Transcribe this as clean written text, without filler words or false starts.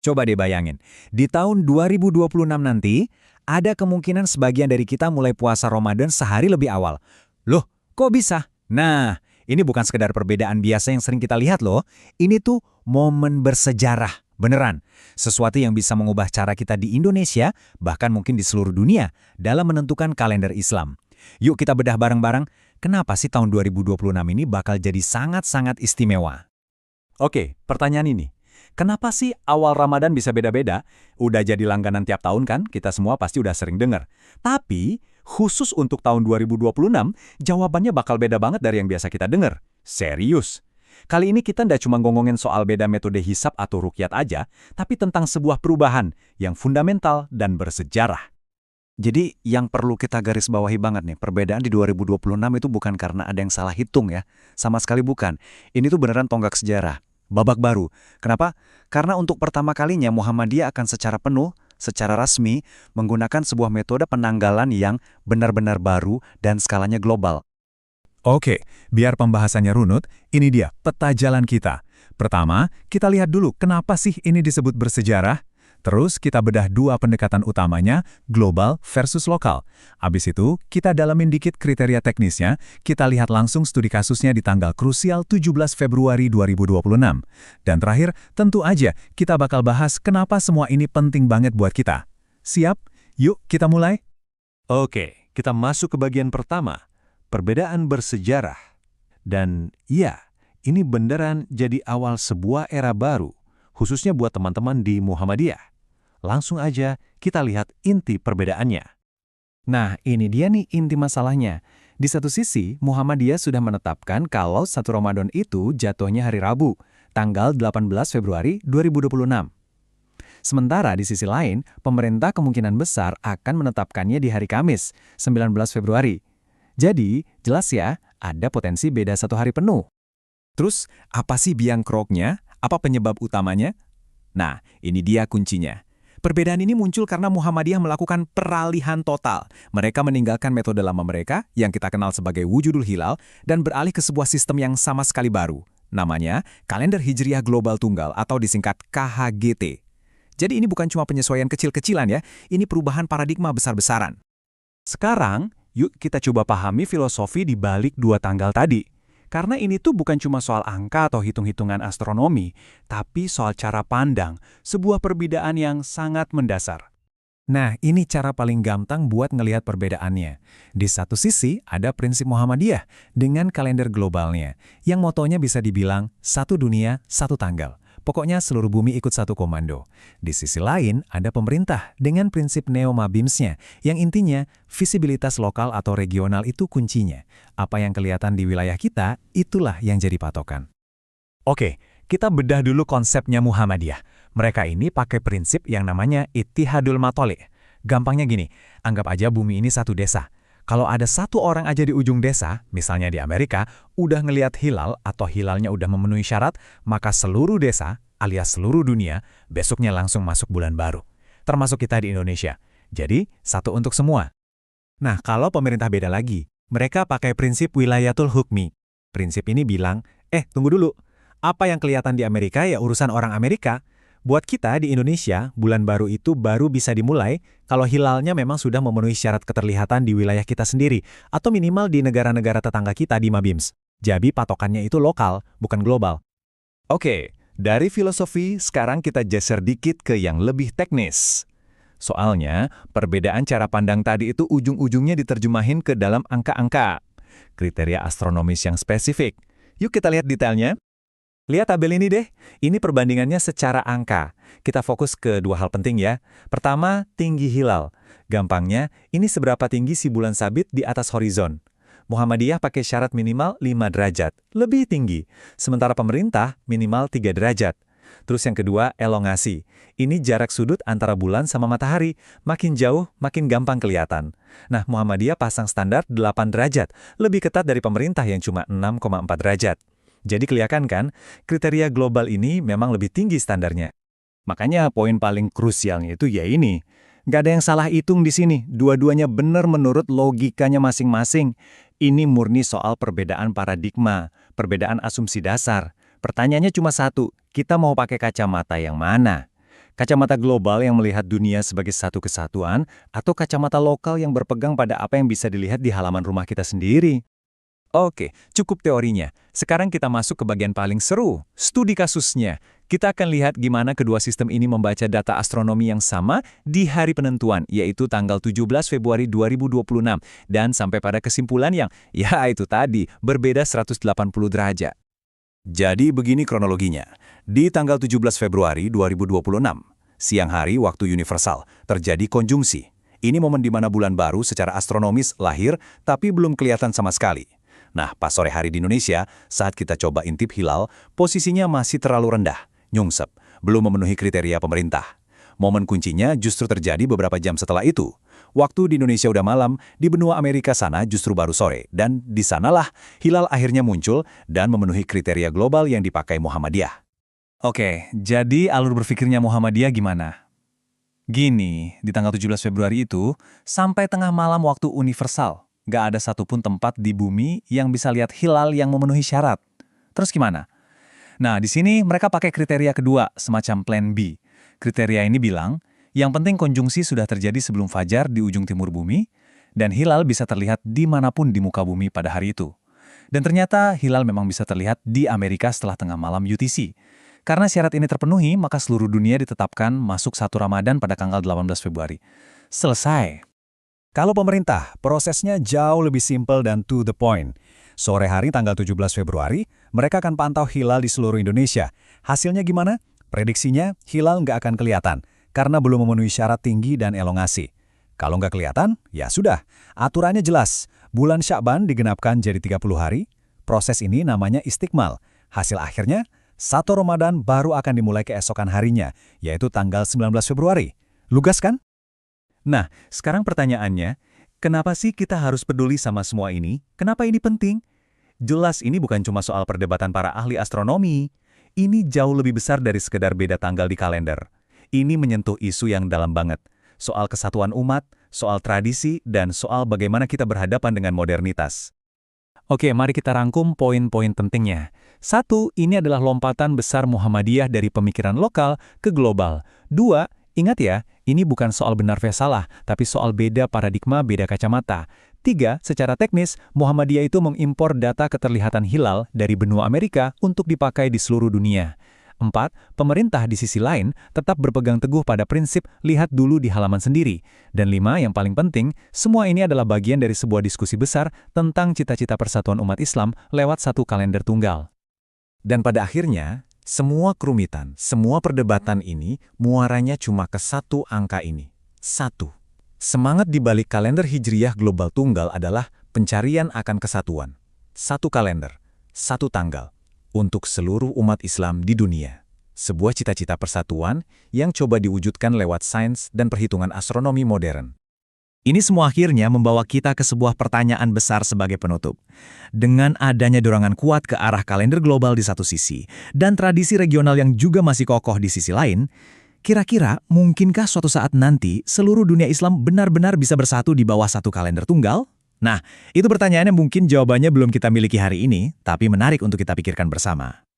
Coba deh bayangin, di tahun 2026 nanti, ada kemungkinan sebagian dari kita mulai puasa Ramadan sehari lebih awal. Loh, kok bisa? Nah, ini bukan sekedar perbedaan biasa yang sering kita lihat loh. Ini tuh momen bersejarah, beneran. Sesuatu yang bisa mengubah cara kita di Indonesia, bahkan mungkin di seluruh dunia, dalam menentukan kalender Islam. Yuk kita bedah bareng-bareng, kenapa sih tahun 2026 ini bakal jadi sangat-sangat istimewa? Oke, pertanyaan ini. Kenapa sih awal Ramadan bisa beda-beda? Udah jadi langganan tiap tahun kan? Kita semua pasti udah sering dengar. Tapi, khusus untuk tahun 2026, jawabannya bakal beda banget dari yang biasa kita dengar. Serius. Kali ini kita ndak cuma ngomongin soal beda metode hisab atau ruqyat aja, tapi tentang sebuah perubahan yang fundamental dan bersejarah. Jadi yang perlu kita garis bawahi banget nih, perbedaan di 2026 itu bukan karena ada yang salah hitung ya. Sama sekali bukan. Ini tuh beneran tonggak sejarah. Babak baru. Kenapa? Karena untuk pertama kalinya Muhammadiyah akan secara penuh, secara resmi, menggunakan sebuah metode penanggalan yang benar-benar baru dan skalanya global. Oke, biar pembahasannya runut, ini dia peta jalan kita. Pertama, kita lihat dulu kenapa sih ini disebut bersejarah. Terus kita bedah dua pendekatan utamanya, global versus lokal. Abis itu, kita dalamin dikit kriteria teknisnya, kita lihat langsung studi kasusnya di tanggal krusial 17 Februari 2026. Dan terakhir, tentu aja kita bakal bahas kenapa semua ini penting banget buat kita. Siap? Yuk kita mulai? Oke, kita masuk ke bagian pertama, perbedaan bersejarah. Dan iya, ini beneran jadi awal sebuah era baru, khususnya buat teman-teman di Muhammadiyah. Langsung aja kita lihat inti perbedaannya. Nah, ini dia nih inti masalahnya. Di satu sisi, Muhammadiyah sudah menetapkan kalau 1 Ramadan itu jatuhnya hari Rabu, tanggal 18 Februari 2026. Sementara di sisi lain, pemerintah kemungkinan besar akan menetapkannya di hari Kamis, 19 Februari. Jadi, jelas ya, ada potensi beda 1 hari penuh. Terus, apa sih biang keroknya? Apa penyebab utamanya? Nah, ini dia kuncinya. Perbedaan ini muncul karena Muhammadiyah melakukan peralihan total. Mereka meninggalkan metode lama mereka, yang kita kenal sebagai Wujudul Hilal, dan beralih ke sebuah sistem yang sama sekali baru. Namanya, Kalender Hijriah Global Tunggal atau disingkat KHGT. Jadi ini bukan cuma penyesuaian kecil-kecilan ya, ini perubahan paradigma besar-besaran. Sekarang, yuk kita coba pahami filosofi di balik dua tanggal tadi. Karena ini tuh bukan cuma soal angka atau hitung-hitungan astronomi, tapi soal cara pandang, sebuah perbedaan yang sangat mendasar. Nah, ini cara paling gampang buat ngelihat perbedaannya. Di satu sisi, ada prinsip Muhammadiyah dengan kalender globalnya, yang motonya bisa dibilang satu dunia, satu tanggal. Pokoknya seluruh bumi ikut satu komando. Di sisi lain, ada pemerintah dengan prinsip Neo-Mabims-nya, yang intinya visibilitas lokal atau regional itu kuncinya. Apa yang kelihatan di wilayah kita, itulah yang jadi patokan. Oke, kita bedah dulu konsepnya Muhammadiyah. Mereka ini pakai prinsip yang namanya Ittihadul Matoli'. Gampangnya gini, anggap aja bumi ini satu desa. Kalau ada satu orang aja di ujung desa, misalnya di Amerika, udah ngelihat hilal atau hilalnya udah memenuhi syarat, maka seluruh desa, alias seluruh dunia, besoknya langsung masuk bulan baru. Termasuk kita di Indonesia. Jadi, satu untuk semua. Nah, kalau pemerintah beda lagi, mereka pakai prinsip wilayatul hukmi. Prinsip ini bilang, tunggu dulu. Apa yang kelihatan di Amerika ya urusan orang Amerika. Buat kita di Indonesia, bulan baru itu baru bisa dimulai kalau hilalnya memang sudah memenuhi syarat keterlihatan di wilayah kita sendiri, atau minimal di negara-negara tetangga kita di Mabims. Jadi patokannya itu lokal, bukan global. Oke, dari filosofi sekarang kita geser dikit ke yang lebih teknis. Soalnya, perbedaan cara pandang tadi itu ujung-ujungnya diterjemahin ke dalam angka-angka. Kriteria astronomis yang spesifik. Yuk kita lihat detailnya. Lihat tabel ini deh, ini perbandingannya secara angka. Kita fokus ke dua hal penting ya. Pertama, tinggi hilal. Gampangnya, ini seberapa tinggi si bulan sabit di atas horizon. Muhammadiyah pakai syarat minimal 5 derajat, lebih tinggi. Sementara pemerintah minimal 3 derajat. Terus yang kedua, elongasi. Ini jarak sudut antara bulan sama matahari. Makin jauh, makin gampang kelihatan. Nah, Muhammadiyah pasang standar 8 derajat, lebih ketat dari pemerintah yang cuma 6,4 derajat. Jadi kelihatan kan, kriteria global ini memang lebih tinggi standarnya. Makanya poin paling krusialnya itu ya ini. Nggak ada yang salah hitung di sini, dua-duanya benar menurut logikanya masing-masing. Ini murni soal perbedaan paradigma, perbedaan asumsi dasar. Pertanyaannya cuma satu, kita mau pakai kacamata yang mana? Kacamata global yang melihat dunia sebagai satu kesatuan, atau kacamata lokal yang berpegang pada apa yang bisa dilihat di halaman rumah kita sendiri? Oke, cukup teorinya. Sekarang kita masuk ke bagian paling seru, studi kasusnya. Kita akan lihat gimana kedua sistem ini membaca data astronomi yang sama di hari penentuan, yaitu tanggal 17 Februari 2026, dan sampai pada kesimpulan yang, ya itu tadi, berbeda 180 derajat. Jadi begini kronologinya. Di tanggal 17 Februari 2026, siang hari waktu universal, terjadi konjungsi. Ini momen di mana bulan baru secara astronomis lahir, tapi belum kelihatan sama sekali. Nah, pas sore hari di Indonesia, saat kita coba intip hilal, posisinya masih terlalu rendah, nyungsep, belum memenuhi kriteria pemerintah. Momen kuncinya justru terjadi beberapa jam setelah itu. Waktu di Indonesia udah malam, di benua Amerika sana justru baru sore, dan di sanalah hilal akhirnya muncul dan memenuhi kriteria global yang dipakai Muhammadiyah. Oke, jadi alur berpikirnya Muhammadiyah gimana? Gini, di tanggal 17 Februari itu, sampai tengah malam waktu universal, nggak ada satupun tempat di bumi yang bisa lihat hilal yang memenuhi syarat. Terus gimana? Nah, di sini mereka pakai kriteria kedua, semacam plan B. Kriteria ini bilang, yang penting konjungsi sudah terjadi sebelum fajar di ujung timur bumi, dan hilal bisa terlihat dimanapun di muka bumi pada hari itu. Dan ternyata hilal memang bisa terlihat di Amerika setelah tengah malam UTC. Karena syarat ini terpenuhi, maka seluruh dunia ditetapkan masuk 1 Ramadan pada tanggal 18 Februari. Selesai. Kalau pemerintah, prosesnya jauh lebih simpel dan to the point. Sore hari tanggal 17 Februari, mereka akan pantau hilal di seluruh Indonesia. Hasilnya gimana? Prediksinya, hilal nggak akan kelihatan, karena belum memenuhi syarat tinggi dan elongasi. Kalau nggak kelihatan, ya sudah. Aturannya jelas. Bulan Sya'ban digenapkan jadi 30 hari. Proses ini namanya istikmal. Hasil akhirnya, 1 Ramadan baru akan dimulai keesokan harinya, yaitu tanggal 19 Februari. Lugas kan? Nah, sekarang pertanyaannya, kenapa sih kita harus peduli sama semua ini? Kenapa ini penting? Jelas ini bukan cuma soal perdebatan para ahli astronomi. Ini jauh lebih besar dari sekedar beda tanggal di kalender. Ini menyentuh isu yang dalam banget. Soal kesatuan umat, soal tradisi, dan soal bagaimana kita berhadapan dengan modernitas. Oke, mari kita rangkum poin-poin pentingnya. 1. Ini adalah lompatan besar Muhammadiyah dari pemikiran lokal ke global. 2. Ingat ya, ini bukan soal benar versus salah, tapi soal beda paradigma, beda kacamata. 3. Secara teknis, Muhammadiyah itu mengimpor data keterlihatan hilal dari benua Amerika untuk dipakai di seluruh dunia. 4. Pemerintah di sisi lain tetap berpegang teguh pada prinsip lihat dulu di halaman sendiri. Dan 5. Yang paling penting, semua ini adalah bagian dari sebuah diskusi besar tentang cita-cita persatuan umat Islam lewat satu kalender tunggal. Dan pada akhirnya, semua kerumitan, semua perdebatan ini muaranya cuma ke satu angka ini. 1. Semangat di balik kalender Hijriyah global tunggal adalah pencarian akan kesatuan. Satu kalender, satu tanggal, untuk seluruh umat Islam di dunia. Sebuah cita-cita persatuan yang coba diwujudkan lewat sains dan perhitungan astronomi modern. Ini semua akhirnya membawa kita ke sebuah pertanyaan besar sebagai penutup. Dengan adanya dorongan kuat ke arah kalender global di satu sisi, dan tradisi regional yang juga masih kokoh di sisi lain, kira-kira mungkinkah suatu saat nanti seluruh dunia Islam benar-benar bisa bersatu di bawah satu kalender tunggal? Nah, itu pertanyaannya mungkin jawabannya belum kita miliki hari ini, tapi menarik untuk kita pikirkan bersama.